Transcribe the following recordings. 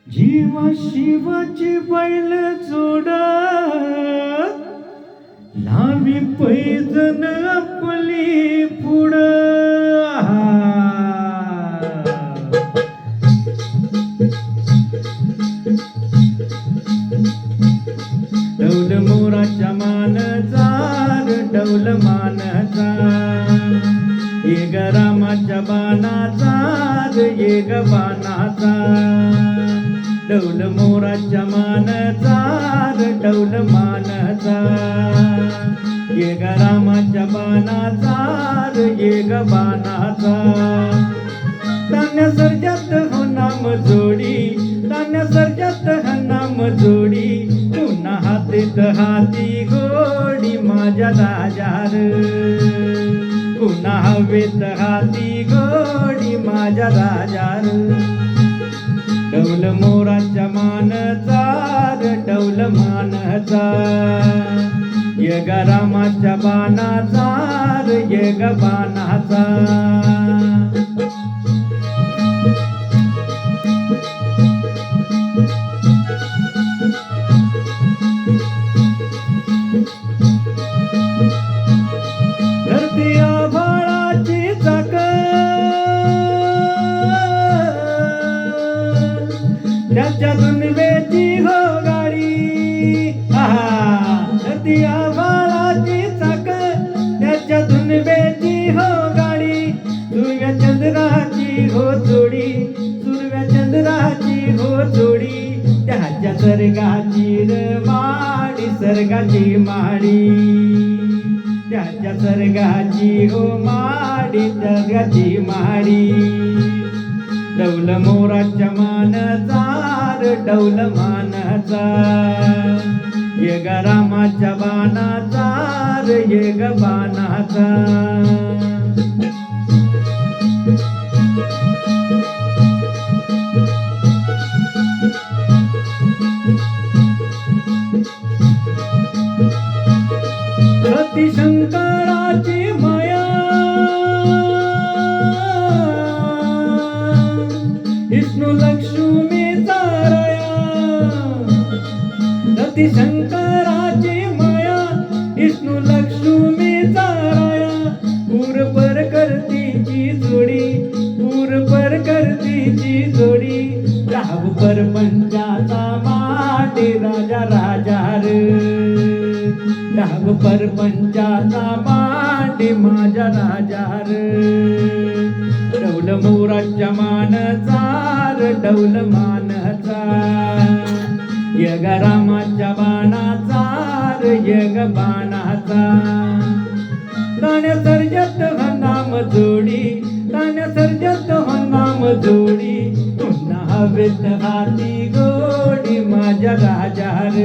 जीवा शिवाची बैल जोड लावी पैजण आपली पुढ डौल मोराच्या मानचा डौल मानचा ये ग रामाच्या बाणाचा ये ग बाणाचा डौल मोराच्या मानचा डौल मानचा ये ग रामाच्या बाणाचा ये ग बाणाचा तान्या सर्जात हो नाम जोडी तान्या सर्जात हा नाम जोडी पुन्हा हातीत हाती घोडी माझ्या राजार पुन्हा हवेत हाती घोडी माझ्या राजार डौल मोराच्या मानचा डौल मानचा ये ग रामाच्या बाणाचा ये ग बाणाचा धरती आभाळाची चाक त्याच्या दुनवेची हो गाडी धरती आभाळाची चाक त्याच्या दुनवेची हो गाडी सूर्य चंद्राची हो जोडी सूर्य चंद्राची हो जोडी त्याच्या सर्गाची माडी सर्गाची माडी त्याच्या सर्गाची हो माडी सर्गाची माडी डौल मोराच्या मानचा डौल मानचा ये ग रामाच्या बाणाचा ये ग बाणाचा सती शंकराची माया विष्णू लक्ष्मीचा रया सती शंकराची माया विष्णू लक्ष्मीचा रया पूर पर करतीची जोडी पूर पर करतीची जोडी राव परपंचाचा माटे राजा राजार राग परपंचाचा मांडी माझ्या राजार डौल मोराच्या मानचा डौल मानचा ये ग रामाच्या बाणाचा ये ग बाणाचा तान्या सर्जत हा नाम जोडी तान्या सर्जत हा नाम जोडी पुन्हा हवेत हाती गोडी माझ्या राजार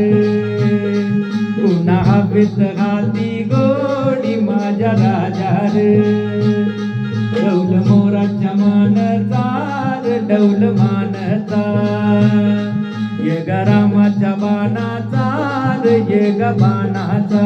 पुन्हा हवेत हाती गोडी माझ्या राजार डौल मोराच्या मानचा डौल मानचा ये ग रामाच्या बाणाचा ये ग बाणाचा